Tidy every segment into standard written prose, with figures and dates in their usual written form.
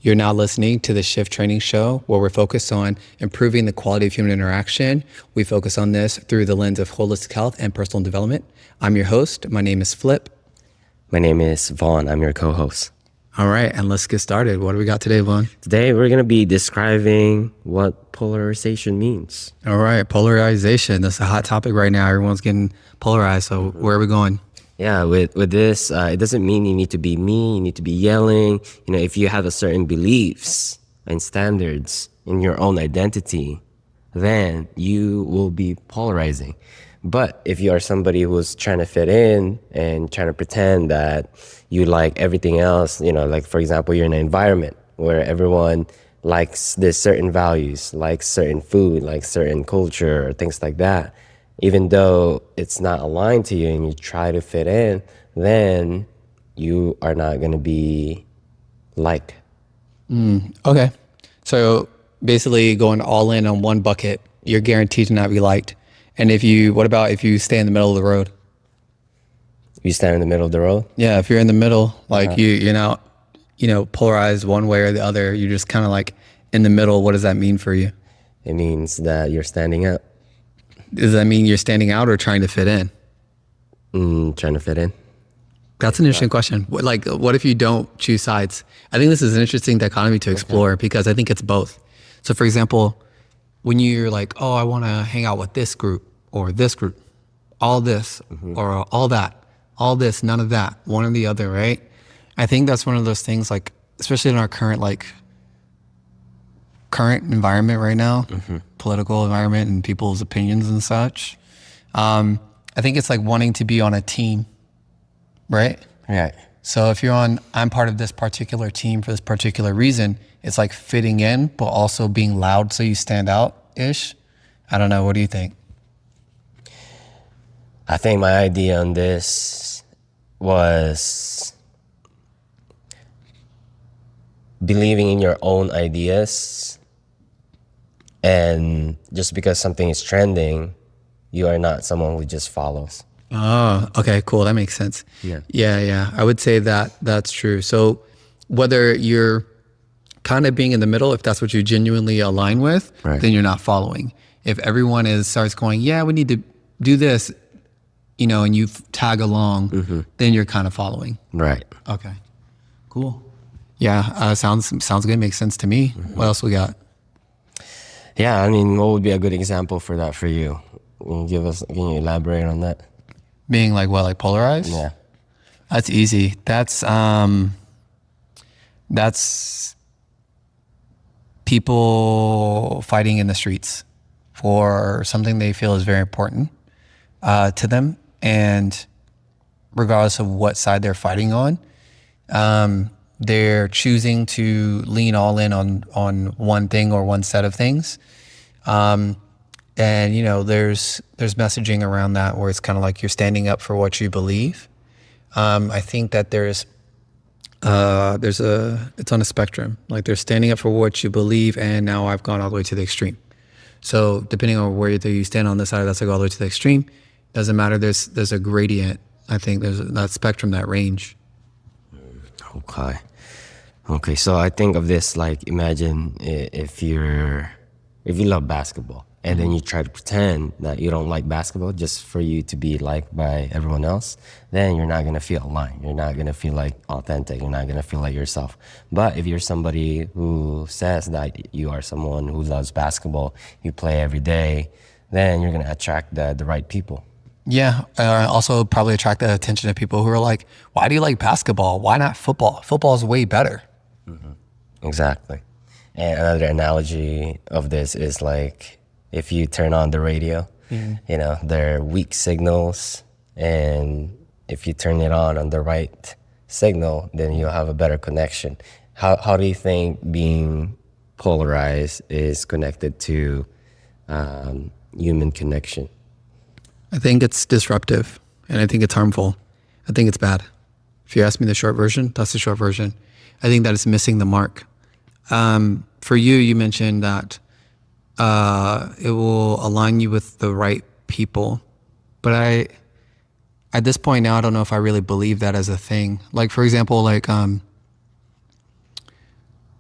You're now listening to the Shift Training Show, where we're focused on improving the quality of human interaction. We focus on this through the lens of holistic health and personal development. I'm your host. My name is Flip. My name is Vaughn. I'm your co-host. All right, and let's get started. What do we got today, Vaughn? Today, we're going to be describing what polarization means. All right, polarization. That's a hot topic right now. Everyone's getting polarized. So where are we going? Yeah, with this, it doesn't mean you need to be mean, you need to be yelling. If you have a certain beliefs and standards in your own identity, then you will be polarizing. But if you are somebody who's trying to fit in and trying to pretend that you like everything else, like for example, you're in an environment where everyone likes this certain values, likes certain food, likes certain culture, or things like that, even though it's not aligned to you and you try to fit in, then you are not going to be liked. Okay. So basically going all in on one bucket, you're guaranteed to not be liked. And what about if you stay in the middle of the road? You stand in the middle of the road? Yeah, if you're in the middle, like you're not, polarized one way or the other, you're just kind of like in the middle. What does that mean for you? It means that you're standing up. Does that mean you're standing out or trying to fit in? Trying to fit in. That's an interesting question. What if you don't choose sides? I think this is an interesting dichotomy to explore because I think it's both. So for example, when you're like, oh, I want to hang out with this group or this group, all this or all that, all this, none of that, one or the other, right? I think that's one of those things, like, especially in our current environment right now, political environment and people's opinions and such. I think it's like wanting to be on a team, right? Right. So if I'm part of this particular team for this particular reason, it's like fitting in, but also being loud so you stand out-ish. I don't know. What do you think? I think my idea on this was believing in your own ideas, and just because something is trending, you are not someone who just follows. Oh, okay, cool. That makes sense. Yeah. I would say that that's true. So whether you're kind of being in the middle, if that's what you genuinely align with, right, then you're not following. If everyone starts going, yeah, we need to do this, and you tag along, then you're kind of following. Right. Okay, cool. Yeah, sounds good. Makes sense to me. What else we got? Yeah, I mean, what would be a good example for that for you? Can you elaborate on that? Being like what, like polarized? Yeah. That's easy. That's people fighting in the streets for something they feel is very important to them, and regardless of what side they're fighting on, they're choosing to lean all in on one thing or one set of things. And there's messaging around that where it's kind of like you're standing up for what you believe. I think that it's on a spectrum. Like they're standing up for what you believe, and now I've gone all the way to the extreme. So depending on where you stand on this side, that's like all the way to the extreme. Doesn't matter. There's a gradient. I think there's that spectrum, that range. Okay. So I think of this like, imagine if you love basketball and then you try to pretend that you don't like basketball just for you to be liked by everyone else, then you're not going to feel aligned. You're not going to feel like authentic. You're not going to feel like yourself. But if you're somebody who says that you are someone who loves basketball, you play every day, then you're going to attract the right people. Yeah. Also probably attract the attention of people who are like, why do you like basketball? Why not football? Football is way better. Exactly. And another analogy of this is like, if you turn on the radio, there are weak signals, and if you turn it on the right signal, then you'll have a better connection. How do you think being polarized is connected to human connection? I think it's disruptive, and I think it's harmful. I think it's bad. If you ask me the short version, that's the short version. I think that it's missing the mark. For you mentioned that it will align you with the right people. But at this point now, I don't know if I really believe that as a thing. Like, for example,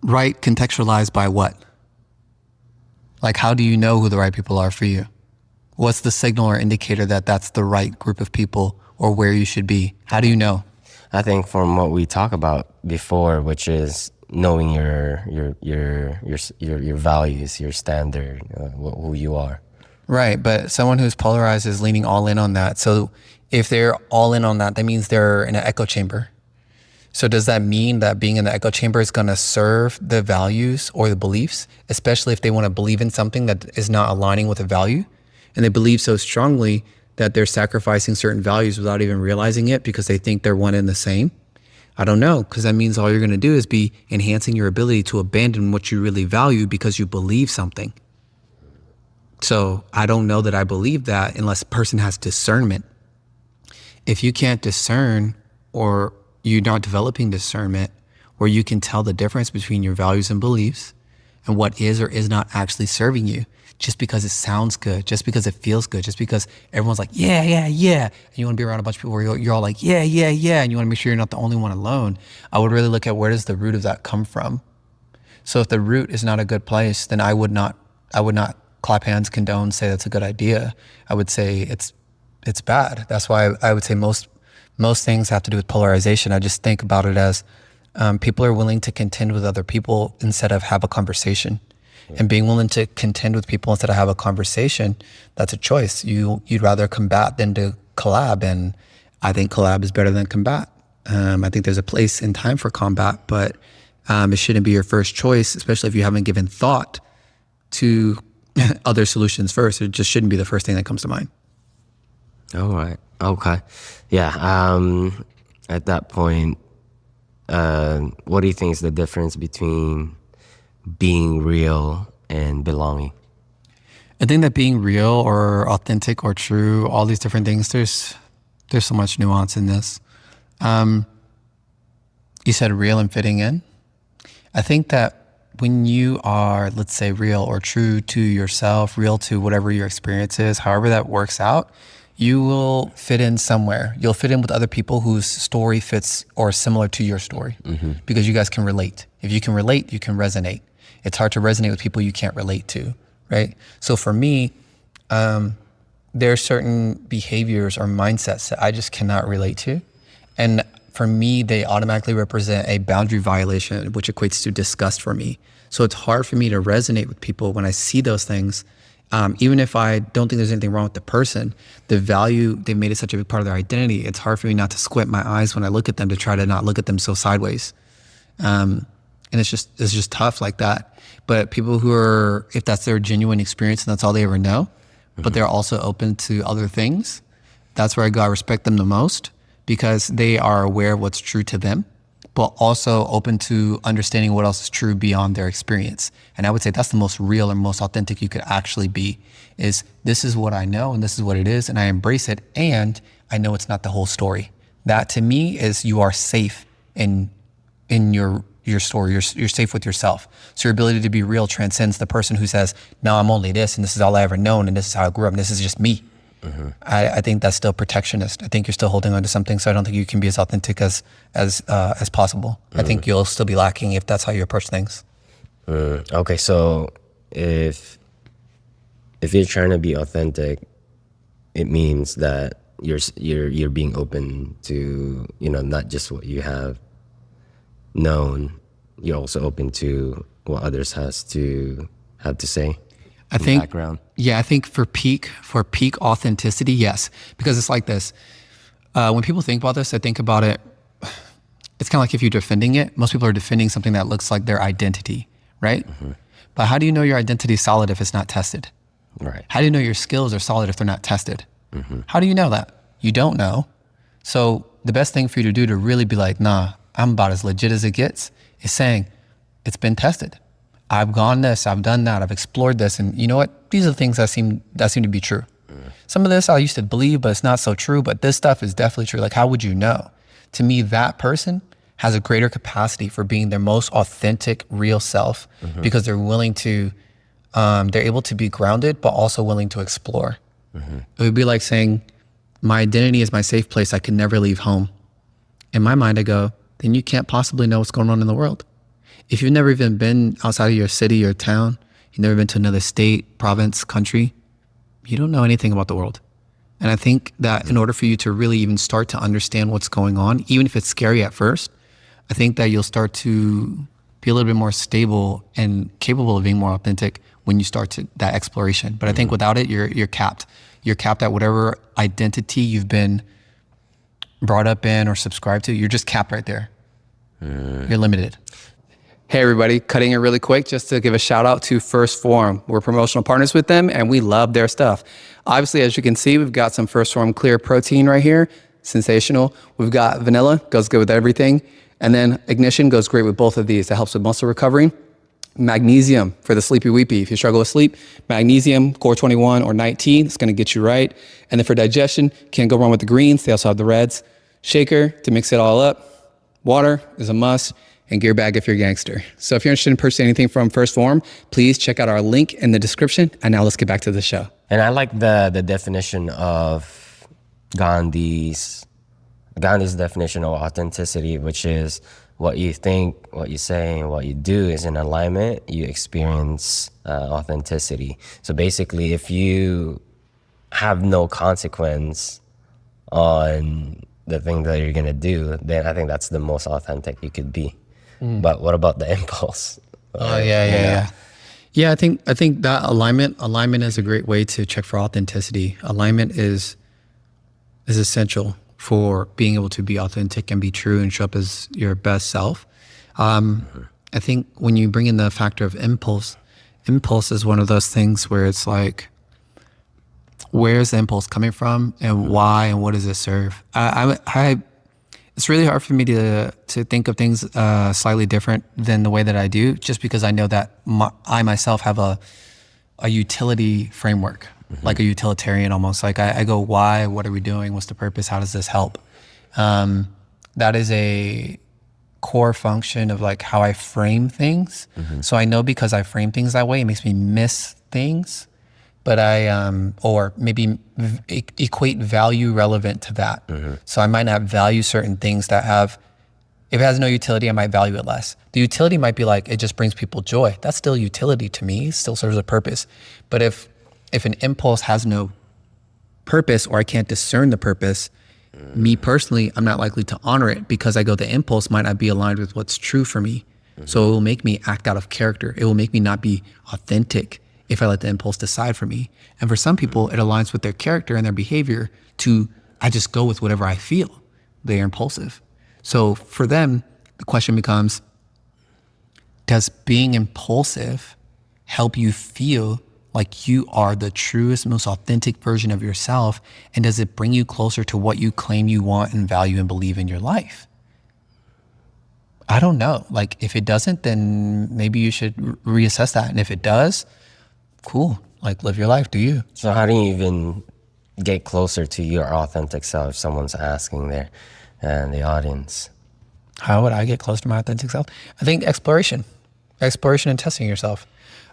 right contextualized by what? Like, how do you know who the right people are for you? What's the signal or indicator that that's the right group of people or where you should be? How do you know? I think from what we talked about before, which is knowing your values, your standard, who you are. Right, but someone who's polarized is leaning all in on that. So if they're all in on that, that means they're in an echo chamber. So does that mean that being in the echo chamber is going to serve the values or the beliefs, especially if they want to believe in something that is not aligning with a value? And they believe so strongly that they're sacrificing certain values without even realizing it because they think they're one and the same? I don't know, because that means all you're going to do is be enhancing your ability to abandon what you really value because you believe something. So I don't know that I believe that unless a person has discernment. If you can't discern, or you're not developing discernment where you can tell the difference between your values and beliefs and what is or is not actually serving you, just because it sounds good, just because it feels good, just because everyone's like, yeah, yeah, yeah. And you want to be around a bunch of people where you're all like, yeah, yeah, yeah. And you want to make sure you're not the only one alone. I would really look at where does the root of that come from? So if the root is not a good place, then I would not clap hands, condone, say that's a good idea. I would say it's bad. That's why I would say most things have to do with polarization. I just think about it as people are willing to contend with other people instead of have a conversation. Yeah. And being willing to contend with people instead of have a conversation, that's a choice. You'd rather combat than to collab, and I think collab is better than combat. I think there's a place and time for combat, but it shouldn't be your first choice, especially if you haven't given thought to other solutions first. It just shouldn't be the first thing that comes to mind. All right. Okay. Yeah. At that point, what do you think is the difference between being real and belonging? I think that being real or authentic or true, all these different things, there's so much nuance in this. You said real and fitting in. I think that when you are, let's say, real or true to yourself, real to whatever your experience is, however that works out, you will fit in somewhere. You'll fit in with other people whose story fits or is similar to your story, because you guys can relate. If you can relate, you can resonate. It's hard to resonate with people you can't relate to, right? So for me, there are certain behaviors or mindsets that I just cannot relate to. And for me, they automatically represent a boundary violation, which equates to disgust for me. So it's hard for me to resonate with people when I see those things. Even if I don't think there's anything wrong with the person, the value, they've made it such a big part of their identity. It's hard for me not to squint my eyes when I look at them, to try to not look at them so sideways. And it's just tough like that. But people who are, if that's their genuine experience and that's all they ever know, but they're also open to other things, that's where I respect them the most, because they are aware of what's true to them, but also open to understanding what else is true beyond their experience. And I would say that's the most real and most authentic you could actually be, is this is what I know and this is what it is, and I embrace it, and I know it's not the whole story. That to me is, you are safe in your story. You're safe with yourself. So your ability to be real transcends the person who says, no, I'm only this and this is all I ever known and this is how I grew up and this is just me. I think that's still protectionist. I think you're still holding on to something. So I don't think you can be as authentic as possible. I think you'll still be lacking if that's how you approach things. Okay, so if you're trying to be authentic, it means that you're being open to, not just what you have known. You're also open to what others have to say. I think, background. Yeah, I think for peak authenticity, yes, because it's like this. When people think about this, I think about it, it's kind of like if you're defending it, most people are defending something that looks like their identity, right? But how do you know your identity is solid if it's not tested? Right. How do you know your skills are solid if they're not tested? How do you know that? You don't know. So the best thing for you to do to really be like, nah, I'm about as legit as it gets, is saying, it's been tested. I've gone this, I've done that, I've explored this, and you know what? These are the things that seem to be true. Some of this I used to believe, but it's not so true, but this stuff is definitely true. Like, how would you know? To me, that person has a greater capacity for being their most authentic, real self, because they're willing to, they're able to be grounded, but also willing to explore. It would be like saying, my identity is my safe place, I can never leave home. In my mind, I go, then you can't possibly know what's going on in the world. if you've never even been outside of your city or town, you've never been to another state, province, country, you don't know anything about the world. And I think that in order for you to really even start to understand what's going on, even if it's scary at first, I think that you'll start to be a little bit more stable and capable of being more authentic when you start to that exploration. But I think without it, you're capped. You're capped at whatever identity you've been brought up in or subscribed to. You're just capped right there. You're limited. Hey everybody, cutting it really quick just to give a shout out to First Form. We're promotional partners with them and we love their stuff. Obviously, as you can see, we've got some First Form clear protein right here. Sensational. We've got vanilla, goes good with everything. And then Ignition goes great with both of these. That helps with muscle recovery. Magnesium for the sleepy weepy. If you struggle with sleep, magnesium, core 21 or 19, it's gonna get you right. And then for digestion, can't go wrong with the greens. They also have the reds. Shaker to mix it all up. Water is a must. And gear bag if you're a gangster. So if you're interested in purchasing anything from First Form, please check out our link in the description. And now let's get back to the show. And I like the definition of Gandhi's definition of authenticity, which is what you think, what you say, and what you do is in alignment, you experience authenticity. So basically, if you have no consequence on the thing that you're gonna do, then I think that's the most authentic you could be. But what about the impulse? Oh yeah. I think that alignment is a great way to check for authenticity. Alignment is essential for being able to be authentic and be true and show up as your best self. I think when you bring in the factor of impulse is one of those things where it's like, where's the impulse coming from and why and what does it serve? It's really hard for me to think of things slightly different than the way that I do, just because I know that I myself have a utility framework, like a utilitarian almost. Like I go, why? What are we doing? What's the purpose? How does this help? That is a core function of like how I frame things. So I know because I frame things that way, it makes me miss things. But or maybe equate value relevant to that. So I might not value certain things that if it has no utility, I might value it less. The utility might be like, it just brings people joy. That's still utility to me, it still serves a purpose. But if an impulse has no purpose or I can't discern the purpose, me personally, I'm not likely to honor it because I go, the impulse might not be aligned with what's true for me. So it will make me act out of character. It will make me not be authentic if I let the impulse decide for me. And for some people, it aligns with their character and their behavior I just go with whatever I feel. They're impulsive. So for them, the question becomes, does being impulsive help you feel like you are the truest, most authentic version of yourself? And does it bring you closer to what you claim you want and value and believe in your life? I don't know. Like if it doesn't, then maybe you should reassess that. And if it does, cool, like live your life, do you? So how do you even get closer to your authentic self if someone's asking there and the audience? How would I get close to my authentic self? I think exploration and testing yourself.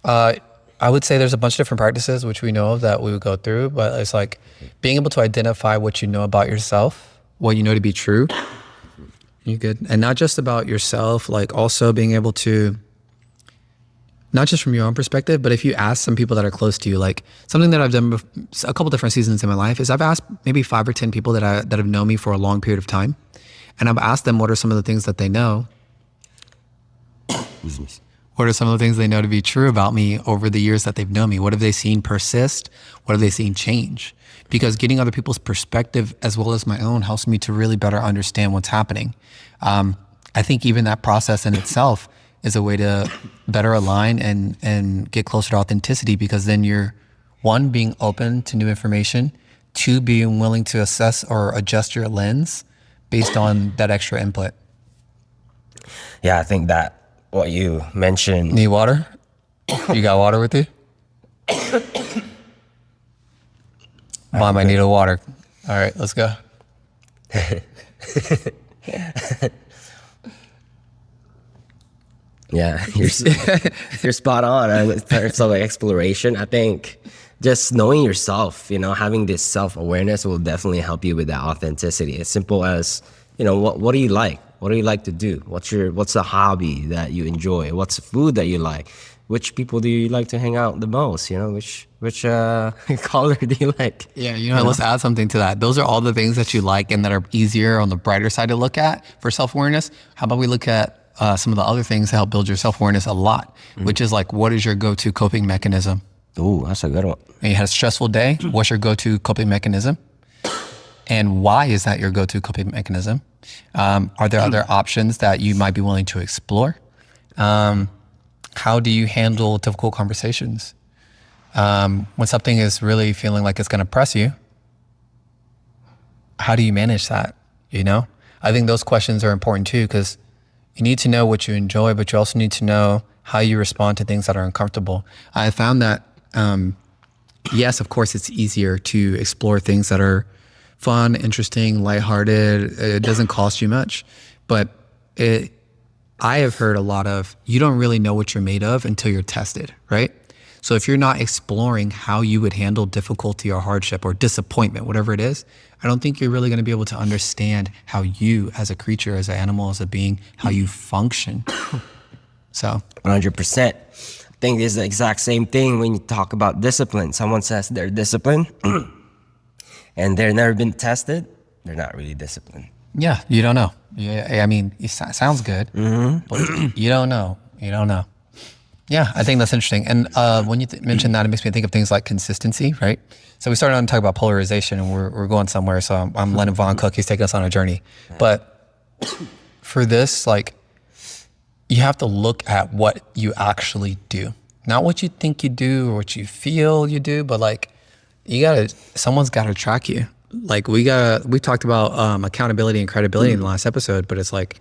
I would say there's a bunch of different practices which we know of that we would go through, but it's like being able to identify what you know about yourself, what you know to be true. You good? And not just about yourself, like also being able to, not just from your own perspective, but if you ask some people that are close to you, like something that I've done a couple different seasons in my life is I've asked maybe 5 or 10 people that have known me for a long period of time. And I've asked them what are some of the things that they know. What are some of the things they know to be true about me over the years that they've known me? What have they seen persist? What have they seen change? Because getting other people's perspective as well as my own helps me to really better understand what's happening. I think even that process in itself is a way to better align and get closer to authenticity, because then you're, 1, being open to new information, 2, being willing to assess or adjust your lens based on that extra input. Yeah, I think that what you mentioned. Need water? You got water with you? Mom, I need a water. All right, let's go. Yeah, you're spot on. In terms of like exploration, I think just knowing yourself, having this self-awareness will definitely help you with that authenticity. As simple as, what do you like? What do you like to do? What's the hobby that you enjoy? What's the food that you like? Which people do you like to hang out the most? You know, which color do you like? Yeah, let's add something to that. Those are all the things that you like and that are easier on the brighter side to look at for self-awareness. How about we look at some of the other things that help build your self-awareness a lot, which is like, what is your go-to coping mechanism? Ooh, that's a good one. And you had a stressful day. What's your go-to coping mechanism? And why is that your go-to coping mechanism? Are there other options that you might be willing to explore? How do you handle difficult conversations? When something is really feeling like it's going to press you, how do you manage that? I think those questions are important too, because you need to know what you enjoy, but you also need to know how you respond to things that are uncomfortable. I found that, yes, of course, it's easier to explore things that are fun, interesting, lighthearted. It doesn't cost you much, but I have heard a lot of, you don't really know what you're made of until you're tested, right? So if you're not exploring how you would handle difficulty or hardship or disappointment, whatever it is, I don't think you're really going to be able to understand how you as a creature, as an animal, as a being, how you function. So 100%. I think it's the exact same thing when you talk about discipline. Someone says they're disciplined and they've never been tested, they're not really disciplined. Yeah, you don't know. Yeah, I mean, it sounds good, but you don't know. You don't know. Yeah, I think that's interesting. And when you mention that, it makes me think of things like consistency, right? So we started on to talk about polarization, and we're going somewhere. So I'm Lennon Von Cook. He's taking us on a journey. But for this, like, you have to look at what you actually do, not what you think you do or what you feel you do, but like, someone's got to track you. Like we talked about accountability and credibility in the last episode, but it's like,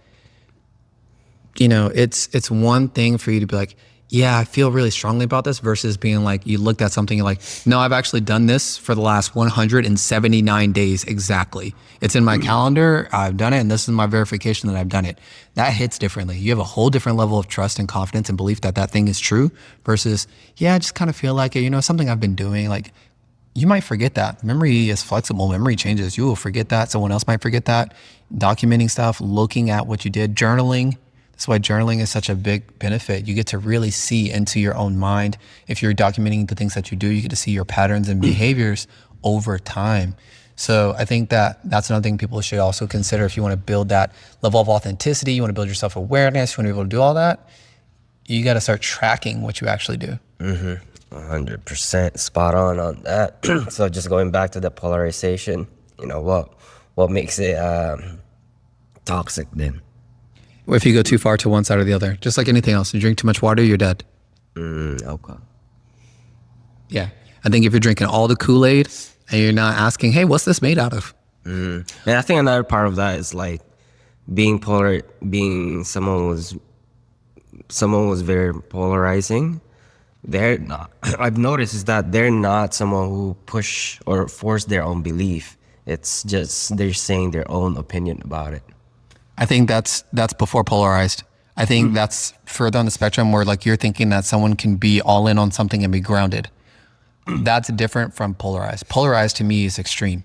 it's one thing for you to be like, yeah, I feel really strongly about this, versus being like, you looked at something, you're like, no, I've actually done this for the last 179 days exactly. It's in my calendar, I've done it, and this is my verification that I've done it. That hits differently. You have a whole different level of trust and confidence and belief that that thing is true, versus, yeah, I just kind of feel like it, something I've been doing. Like, you might forget that. Memory is flexible, memory changes. You will forget that, someone else might forget that. Documenting stuff, looking at what you did, journaling. That's why journaling is such a big benefit. You get to really see into your own mind. If you're documenting the things that you do, you get to see your patterns and behaviors over time. So I think that's another thing people should also consider. If you want to build that level of authenticity, you want to build your self-awareness, you want to be able to do all that, you got to start tracking what you actually do. 100% spot on that. So just going back to the polarization, what makes it toxic then? If you go too far to one side or the other, just like anything else, you drink too much water, you're dead. Okay. Yeah. I think if you're drinking all the Kool-Aid and you're not asking, hey, what's this made out of? And I think another part of that is like being someone was very polarizing. They're not, I've noticed is that they're not someone who push or force their own belief. It's just they're saying their own opinion about it. I think that's before polarized. I think that's further on the spectrum where like you're thinking that someone can be all in on something and be grounded. That's different from polarized. Polarized to me is extreme.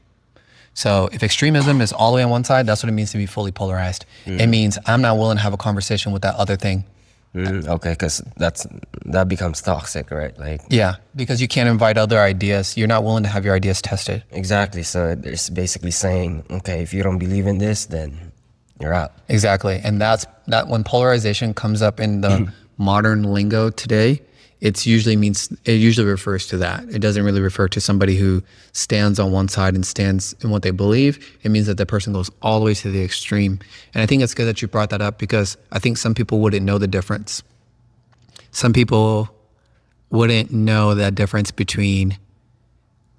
So if extremism is all the way on one side, that's what it means to be fully polarized. It means I'm not willing to have a conversation with that other thing. Okay, because that becomes toxic, right? Like, yeah, because you can't invite other ideas. You're not willing to have your ideas tested. Exactly. So it's basically saying, okay, if you don't believe in this, then you're out. Exactly. And that when polarization comes up in the modern lingo today, it usually refers to that. It doesn't really refer to somebody who stands on one side and stands in what they believe. It means that the person goes all the way to the extreme. And I think it's good that you brought that up, because I think some people wouldn't know the difference. Some people wouldn't know that difference between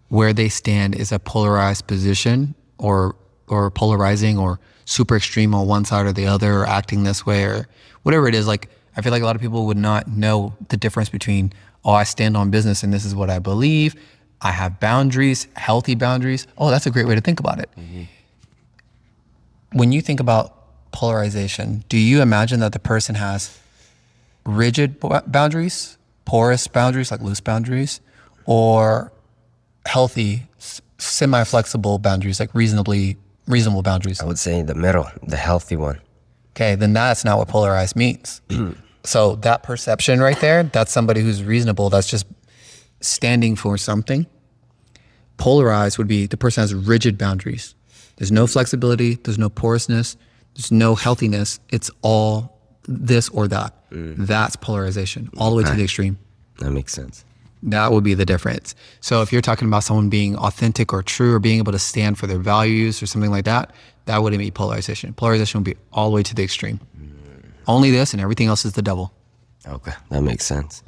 where they stand is a polarized position or polarizing or super extreme on one side or the other, or acting this way or whatever it is. Like, I feel like a lot of people would not know the difference between, I stand on business and this is what I believe. I have boundaries, healthy boundaries. Oh, that's a great way to think about it. When you think about polarization, do you imagine that the person has rigid boundaries, porous boundaries, like loose boundaries, or healthy, semi-flexible boundaries, like reasonable boundaries? I would say the middle, the healthy one. Okay, then that's not what polarized means. So that perception right there, that's somebody who's reasonable. That's just standing for something. Polarized would be the person has rigid boundaries. There's no flexibility. There's no porousness. There's no healthiness. It's all this or that. That's polarization, all the way to the extreme. That makes sense. That would be the difference. So if you're talking about someone being authentic or true or being able to stand for their values or something like that, that wouldn't be polarization. Polarization would be all the way to the extreme. Only this and everything else is the devil. Okay, that makes sense.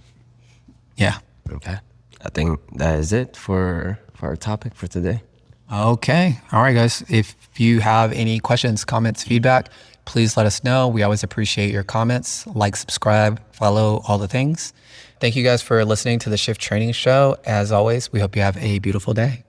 Yeah. Okay. I think that is it for our topic for today. Okay. All right, guys. If you have any questions, comments, feedback, please let us know. We always appreciate your comments. Like, subscribe, follow, all the things. Thank you guys for listening to the Shift Training Show. As always, we hope you have a beautiful day.